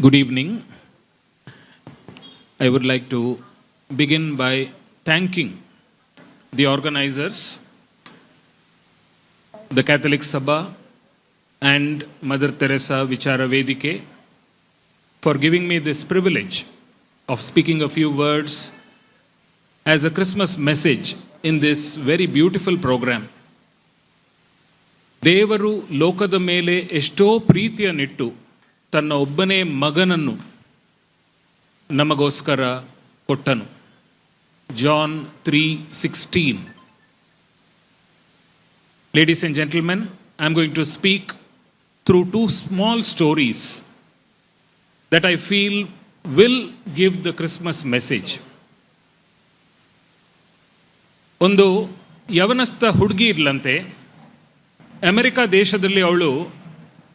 Good evening. I would like to begin by thanking the organizers, the Catholic Sabha and Mother Teresa Vichara Vedike for giving me this privilege of speaking a few words as a Christmas message in this very beautiful program. ದೇವರು ಲೋಕದ ಮೇಲೆ ಎಷ್ಟೋ ಪ್ರೀತಿಯನ್ನಿಟ್ಟು ತನ್ನ ಒಬ್ಬನೇ ಮಗನನ್ನು ನಮಗೋಸ್ಕರ ಕೊಟ್ಟನು. John 3:16. Ladies and gentlemen, I am going to speak through two small stories that I feel will give the Christmas message. ಒಂದು ಯವನಸ್ಥ ಹುಡುಗಿ ಇರ್ಲಂತೆ. ಅಮೆರಿಕ ದೇಶದಲ್ಲಿ ಅವಳು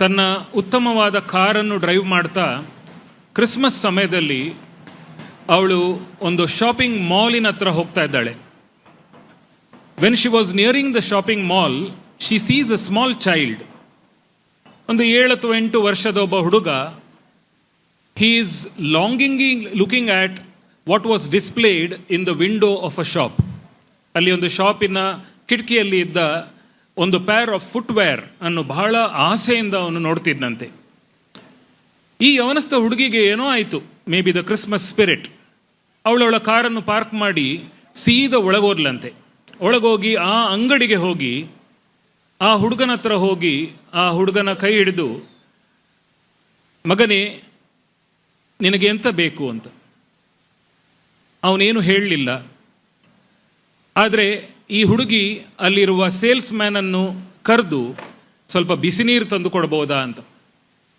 ತನ್ನ ಉತ್ತಮವಾದ ಕಾರನ್ನು ಡ್ರೈವ್ ಮಾಡ್ತಾ ಕ್ರಿಸ್ಮಸ್ ಸಮಯದಲ್ಲಿ ಅವಳು ಒಂದು ಶಾಪಿಂಗ್ ಮಾಲಿನ ಹತ್ರ ಹೋಗ್ತಾ ಇದ್ದಾಳೆ. When she was nearing the shopping mall, she sees a small child. ಒಂದು 7 ಅಥವಾ 8 ವರ್ಷದ ಒಬ್ಬ ಹುಡುಗ. He is looking at what was displayed in the window of a shop. ಅಲ್ಲಿ ಒಂದು ಶಾಪಿನ ಕಿಟಕಿಯಲ್ಲಿ ಇದ್ದ ಒಂದು ಪ್ಯಾರ್ ಆಫ್ ಫುಟ್ವೇರ್ ಅನ್ನು ಬಹಳ ಆಸೆಯಿಂದ ಅವನು ನೋಡ್ತಿದ್ದಂತೆ. ಈ ಯವನಸ್ಥ ಹುಡುಗಿಗೆ ಏನೋ ಆಯಿತು, maybe the Christmas spirit. ಅವಳವಳ ಕಾರನ್ನು ಪಾರ್ಕ್ ಮಾಡಿ ಸೀದಾ ಒಳಗೋದ್ಲಂತೆ. ಒಳಗೋಗಿ ಆ ಅಂಗಡಿಗೆ ಹೋಗಿ ಆ ಹುಡುಗನ ಹತ್ರ ಹೋಗಿ ಆ ಹುಡುಗನ ಕೈ ಹಿಡಿದು, ಮಗನೇ ನಿನಗೆ ಎಂತ ಬೇಕು ಅಂತ. ಅವನೇನು ಹೇಳಲಿಲ್ಲ. ಆದರೆ ಈ ಹುಡುಗಿ ಅಲ್ಲಿರುವ ಸೇಲ್ಸ್ ಮ್ಯಾನ್ ಅನ್ನು ಕರೆದು ಸ್ವಲ್ಪ ಬಿಸಿ ನೀರು ತಂದು ಕೊಡ್ಬೋದಾ ಅಂತ.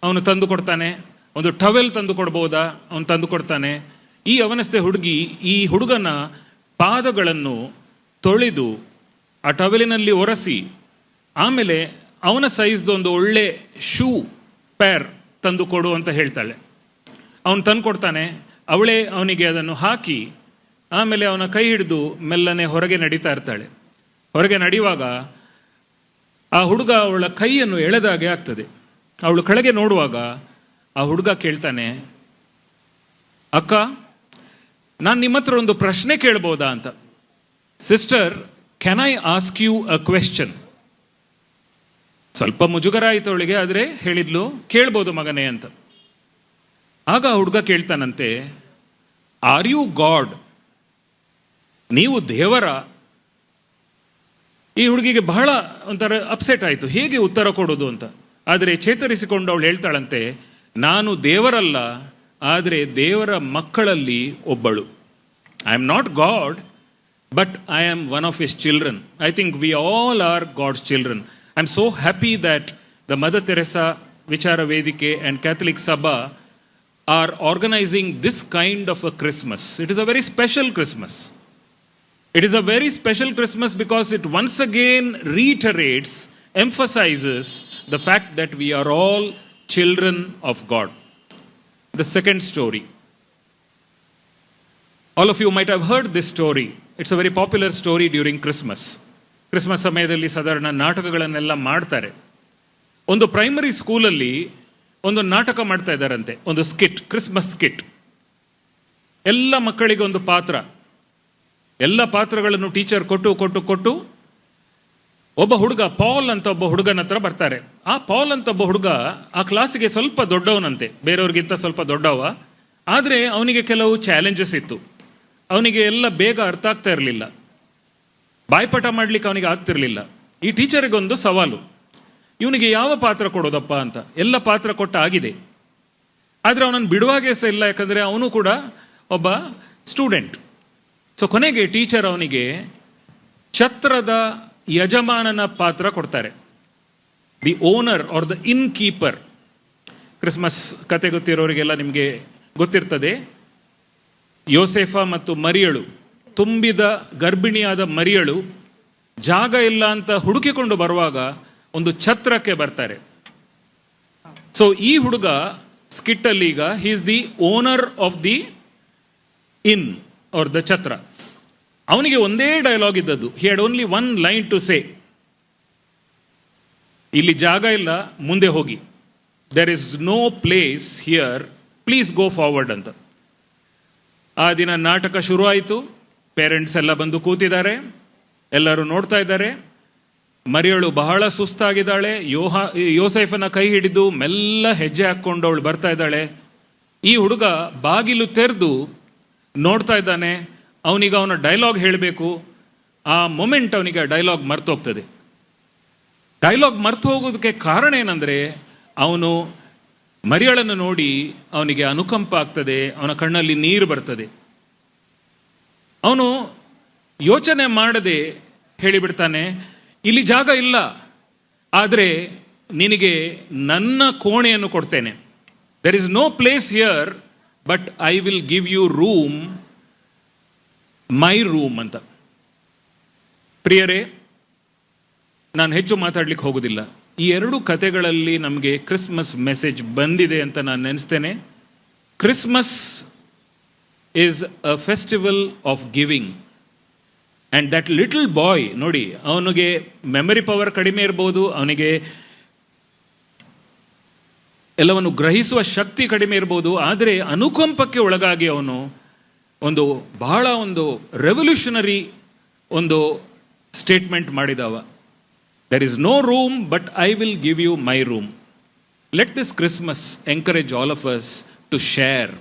ಅವನು ತಂದು ಕೊಡ್ತಾನೆ. ಒಂದು ಟವೆಲ್ ತಂದು ಕೊಡ್ಬೋದಾ, ಅವನು ತಂದು ಕೊಡ್ತಾನೆ. ಈ ಅವನಸ್ತೆ ಹುಡುಗಿ ಈ ಹುಡುಗನ ಪಾದಗಳನ್ನು ತೊಳೆದು ಆ ಟವೆಲಿನಲ್ಲಿ ಒರೆಸಿ ಆಮೇಲೆ ಅವನ ಸೈಜ್ದು ಒಂದು ಒಳ್ಳೆ ಶೂ ಪ್ಯಾರ್ ತಂದು ಕೊಡು ಅಂತ ಹೇಳ್ತಾಳೆ. ಅವನು ತಂದು ಕೊಡ್ತಾನೆ. ಅವಳೇ ಅವನಿಗೆ ಅದನ್ನು ಹಾಕಿ ಆಮೇಲೆ ಅವನ ಕೈ ಹಿಡಿದು ಮೆಲ್ಲನೆ ಹೊರಗೆ ನಡೀತಾ ಇರ್ತಾಳೆ. ಹೊರಗೆ ನಡೆಯುವಾಗ ಆ ಹುಡುಗ ಅವಳ ಕೈಯನ್ನು ಎಳೆದಾಗೆ ಆಗ್ತದೆ. ಅವಳು ಕೆಳಗೆ ನೋಡುವಾಗ ಆ ಹುಡುಗ ಕೇಳ್ತಾನೆ, ಅಕ್ಕ, ನಾನು ನಿಮ್ಮ ಹತ್ರ ಒಂದು ಪ್ರಶ್ನೆ ಕೇಳ್ಬೋದಾ ಅಂತ. Sister, can I ask you a question? ಸ್ವಲ್ಪ ಮುಜುಗರ ಆಯಿತು ಅವಳಿಗೆ, ಆದರೆ ಹೇಳಿದ್ಲು, ಕೇಳ್ಬೋದು ಮಗನೇ ಅಂತ. ಆಗ ಆ ಹುಡುಗ ಕೇಳ್ತಾನಂತೆ, ಆರ್ ಯು ಗಾಡ್? ನೀವು ದೇವರ? ಈ ಹುಡುಗಿಗೆ ಬಹಳ ಒಂಥರ ಅಪ್ಸೆಟ್ ಆಯಿತು, ಹೇಗೆ ಉತ್ತರ ಕೊಡೋದು ಅಂತ. ಆದರೆ ಚೇತರಿಸಿಕೊಂಡು ಅವಳು ಹೇಳ್ತಾಳಂತೆ, ನಾನು ದೇವರಲ್ಲ, ಆದರೆ ದೇವರ ಮಕ್ಕಳಲ್ಲಿ ಒಬ್ಬಳು. I am not God, but I am one of his children. I think we all are God's children. I am so happy that the Mother Teresa ವಿಚಾರ ವೇದಿಕೆ ಆ್ಯಂಡ್ ಕ್ಯಾಥಲಿಕ್ ಸಭಾ are organizing this kind of a Christmas. It is a very special Christmas. It is a very special Christmas because it once again reiterates, emphasizes the fact that we are all children of God. The second story. All of you might have heard this story. It's a very popular story during Christmas. Christmas ಸಮಯದಲ್ಲಿ ಸಾಧಾರಣ ನಾಟಕಗಳನ್ನೆಲ್ಲ ಮಾಡ್ತಾರೆ. ಒಂದು primary ಸ್ಕೂಲಲ್ಲಿ ಒಂದು ನಾಟಕ ಮಾಡ್ತಾ ಇದ್ದಾರಂತೆ, ಒಂದು ಸ್ಕಿಟ್, ಕ್ರಿಸ್ಮಸ್ ಸ್ಕಿಟ್. ಎಲ್ಲ ಮಕ್ಕಳಿಗೆ ಒಂದು ಪಾತ್ರ. ಎಲ್ಲ ಪಾತ್ರಗಳನ್ನು ಟೀಚರ್ ಕೊಟ್ಟು ಒಬ್ಬ ಹುಡುಗ, ಪಾಲ್ ಅಂತ ಒಬ್ಬ ಹುಡುಗನ ಹತ್ರ ಬರ್ತಾರೆ. ಆ ಪಾಲ್ ಅಂತ ಒಬ್ಬ ಹುಡುಗ ಆ ಕ್ಲಾಸಿಗೆ ಸ್ವಲ್ಪ ದೊಡ್ಡವನಂತೆ, ಬೇರೆಯವ್ರಿಗಿಂತ ಸ್ವಲ್ಪ ದೊಡ್ಡವ. ಆದರೆ ಅವನಿಗೆ ಕೆಲವು ಚಾಲೆಂಜಸ್ ಇತ್ತು. ಅವನಿಗೆ ಎಲ್ಲ ಬೇಗ ಅರ್ಥ ಆಗ್ತಾ ಇರಲಿಲ್ಲ, ಬಾಯ್ಪಾಠ ಮಾಡ್ಲಿಕ್ಕೆ ಅವನಿಗೆ ಆಗ್ತಿರ್ಲಿಲ್ಲ. ಈ ಟೀಚರಿಗೊಂದು ಸವಾಲು, ಇವನಿಗೆ ಯಾವ ಪಾತ್ರ ಕೊಡೋದಪ್ಪ ಅಂತ. ಎಲ್ಲ ಪಾತ್ರ ಕೊಟ್ಟ ಆಗಿದೆ, ಆದರೆ ಅವನನ್ನು ಬಿಡುವಾಗೆ ಸಹ ಇಲ್ಲ, ಯಾಕಂದರೆ ಅವನು ಕೂಡ ಒಬ್ಬ ಸ್ಟೂಡೆಂಟ್. ಸೊ ಕೊನೆಗೆ ಟೀಚರ್ ಅವನಿಗೆ ಛತ್ರದ ಯಜಮಾನನ ಪಾತ್ರ ಕೊಡ್ತಾರೆ. The owner are the in keeper. Christmas ಕತೆ ಗೊತ್ತಿರೋರಿಗೆಲ್ಲ ನಿಮಗೆ ಗೊತ್ತಿರ್ತದೆ. ಯೋಸೇಫ ಮತ್ತು ಮರಿಯಳು, ತುಂಬಿದ ಗರ್ಭಿಣಿಯಾದ ಮರಿಯಳು ಜಾಗ ಇಲ್ಲ ಅಂತ ಹುಡುಕಿಕೊಂಡು ಬರುವಾಗ ಒಂದು ಛತ್ರಕ್ಕೆ ಬರ್ತಾರೆ. ಸೊ ಈ ಹುಡುಗ ಸ್ಕಿಟ್ ಅಲ್ಲಿ ಈಗ he is the owner of the inn or the ಛತ್ರ. ಅವನಿಗೆ ಒಂದೇ ಡೈಲಾಗ್ ಇದ್ದದ್ದು. He had only one line to say, ಇಲ್ಲಿ ಜಾಗ ಇಲ್ಲ, ಮುಂದೆ ಹೋಗಿ. There is no place here please go forward ಅಂತ. ಆ ದಿನ ನಾಟಕ ಶುರು ಆಯಿತು. ಪೇರೆಂಟ್ಸ್ ಎಲ್ಲ ಬಂದು ಕೂತಿದ್ದಾರೆ, ಎಲ್ಲರೂ ನೋಡ್ತಾ ಇದ್ದಾರೆ. ಮರಿಯಳು ಬಹಳ ಸುಸ್ತಾಗಿದ್ದಾಳೆ. ಯೋಸೇಫನ ಕೈ ಹಿಡಿದು ಮೆಲ್ಲ ಹೆಜ್ಜೆ ಹಾಕ್ಕೊಂಡು ಅವಳು ಬರ್ತಾ ಇದ್ದಾಳೆ. ಈ ಹುಡುಗ ಬಾಗಿಲು ತೆರೆದು ನೋಡ್ತಾ ಇದ್ದಾನೆ. ಅವನಿಗೆ ಅವನ ಡೈಲಾಗ್ ಹೇಳಬೇಕು. ಆ ಮೊಮೆಂಟ್ ಅವನಿಗೆ ಡೈಲಾಗ್ ಮರ್ತೋಗ್ತದೆ. ಡೈಲಾಗ್ ಮರ್ತು ಹೋಗೋದಕ್ಕೆ ಕಾರಣ ಏನಂದರೆ, ಅವನು ಮರಿಯಳನ್ನು ನೋಡಿ ಅವನಿಗೆ ಅನುಕಂಪ ಆಗ್ತದೆ, ಅವನ ಕಣ್ಣಲ್ಲಿ ನೀರು ಬರ್ತದೆ. ಅವನು ಯೋಚನೆ ಮಾಡದೆ ಹೇಳಿಬಿಡ್ತಾನೆ, ಇಲ್ಲಿ ಜಾಗ ಇಲ್ಲ, ಆದರೆ ನಿನಗೆ ನನ್ನ ಕೋಣೆಯನ್ನು ಕೊಡ್ತೇನೆ. There is no place here, but I will give you room, my room ಅಂತ. ಪ್ರಿಯರೇ, ನಾನು ಹೆಚ್ಚು ಮಾತಾಡ್ಲಿಕ್ಕೆ ಹೋಗೋದಿಲ್ಲ. ಈ ಎರಡು ಕಥೆಗಳಲ್ಲಿ ನಮಗೆ ಕ್ರಿಸ್ಮಸ್ ಮೆಸೇಜ್ ಬಂದಿದೆ ಅಂತ ನಾನು ನೆನೆಸ್ತೇನೆ. Christmas is a festival of giving. And that little boy, ನೋಡಿ, ಅವನಿಗೆ ಮೆಮರಿ ಪವರ್ ಕಡಿಮೆ ಇರ್ಬೋದು, ಅವನಿಗೆ ಎಲ್ಲವನ್ನು ಗ್ರಹಿಸುವ ಶಕ್ತಿ ಕಡಿಮೆ ಇರ್ಬೋದು, ಆದರೆ ಅನುಕಂಪಕ್ಕೆ ಒಳಗಾಗಿ ಅವನು ಬಹಳ ರೆವಲ್ಯೂಷನರಿ ಸ್ಟೇಟ್ಮೆಂಟ್ ಮಾಡಿದವ. There is no room, but I will give you my room. Let this Christmas encourage all of us to share.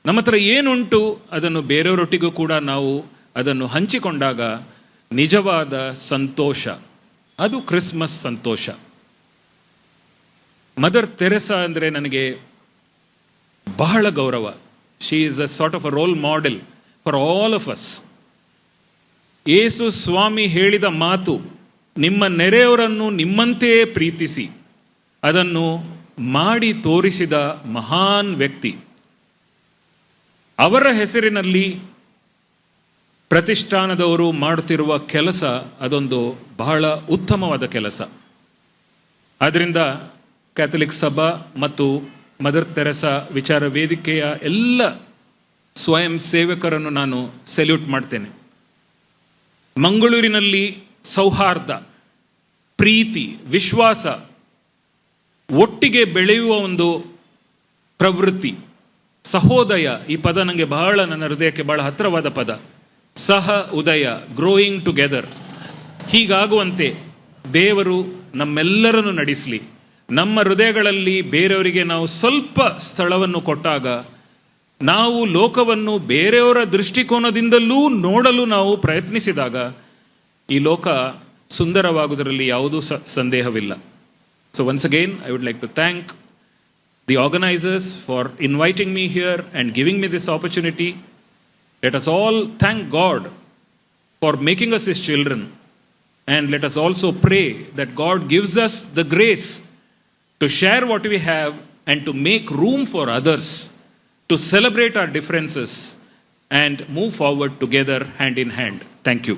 ನಮ್ಮ ಹತ್ರ ಏನುಂಟು ಅದನ್ನು ಬೇರೆಯವರೊಟ್ಟಿಗೂ ಕೂಡ ನಾವು ಅದನ್ನು ಹಂಚಿಕೊಂಡಾಗ ನಿಜವಾದ ಸಂತೋಷ, ಅದು ಕ್ರಿಸ್ಮಸ್ ಸಂತೋಷ. ಮದರ್ ತೆರೆಸಾ ಅಂದರೆ ನನಗೆ ಬಹಳ ಗೌರವ. She is a sort of a role model for all of us. ಯೇಸು ಸ್ವಾಮಿ ಹೇಳಿದ ಮಾತು, ನಿಮ್ಮ ನೆರೆಯವರನ್ನು ನಿಮ್ಮಂತೆಯೇ ಪ್ರೀತಿಸಿ, ಅದನ್ನು ಮಾಡಿ ತೋರಿಸಿದ ಮಹಾನ್ ವ್ಯಕ್ತಿ. ಅವರ ಹೆಸರಿನಲ್ಲಿ ಪ್ರತಿಷ್ಠಾನದವರು ಮಾಡುತ್ತಿರುವ ಕೆಲಸ ಅದೊಂದು ಬಹಳ ಉತ್ತಮವಾದ ಕೆಲಸ. ಆದ್ದರಿಂದ ಕ್ಯಾಥಲಿಕ್ ಸಭಾ ಮತ್ತು ಮದರ್ ತೆರೆಸಾ ವಿಚಾರ ವೇದಿಕೆಯ ಎಲ್ಲ ಸ್ವಯಂ ಸೇವಕರನ್ನು ನಾನು ಸೆಲ್ಯೂಟ್ ಮಾಡ್ತೇನೆ. ಮಂಗಳೂರಿನಲ್ಲಿ ಸೌಹಾರ್ದ, ಪ್ರೀತಿ, ವಿಶ್ವಾಸ ಒಟ್ಟಿಗೆ ಬೆಳೆಯುವ ಪ್ರವೃತ್ತಿ, ಸಹೋದಯ, ಈ ಪದ ನನಗೆ ಬಹಳ, ನನ್ನ ಹೃದಯಕ್ಕೆ ಬಹಳ ಹತ್ತಿರವಾದ ಪದ. ಸಹ ಉದಯ, ಗ್ರೋಯಿಂಗ್ ಟುಗೆದರ್. ಹೀಗಾಗುವಂತೆ ದೇವರು ನಮ್ಮೆಲ್ಲರನ್ನು ನಡೆಸಲಿ. ನಮ್ಮ ಹೃದಯಗಳಲ್ಲಿ ಬೇರೆಯವರಿಗೆ ನಾವು ಸ್ವಲ್ಪ ಸ್ಥಳವನ್ನು ಕೊಟ್ಟಾಗ, ನಾವು ಲೋಕವನ್ನು ಬೇರೆಯವರ ದೃಷ್ಟಿಕೋನದಿಂದಲೂ ನೋಡಲು ನಾವು ಪ್ರಯತ್ನಿಸಿದಾಗ ಈ ಲೋಕ ಸುಂದರವಾಗುವುದರಲ್ಲಿ ಯಾವುದೂ ಸಂದೇಹವಿಲ್ಲ. So once again I would like to thank the organisers for inviting me here and giving me this opportunity. Let us all thank God for making us his children, and let us also pray that God gives us the grace to share what we have and to make room for others, to celebrate our differences and move forward together hand in hand. Thank you.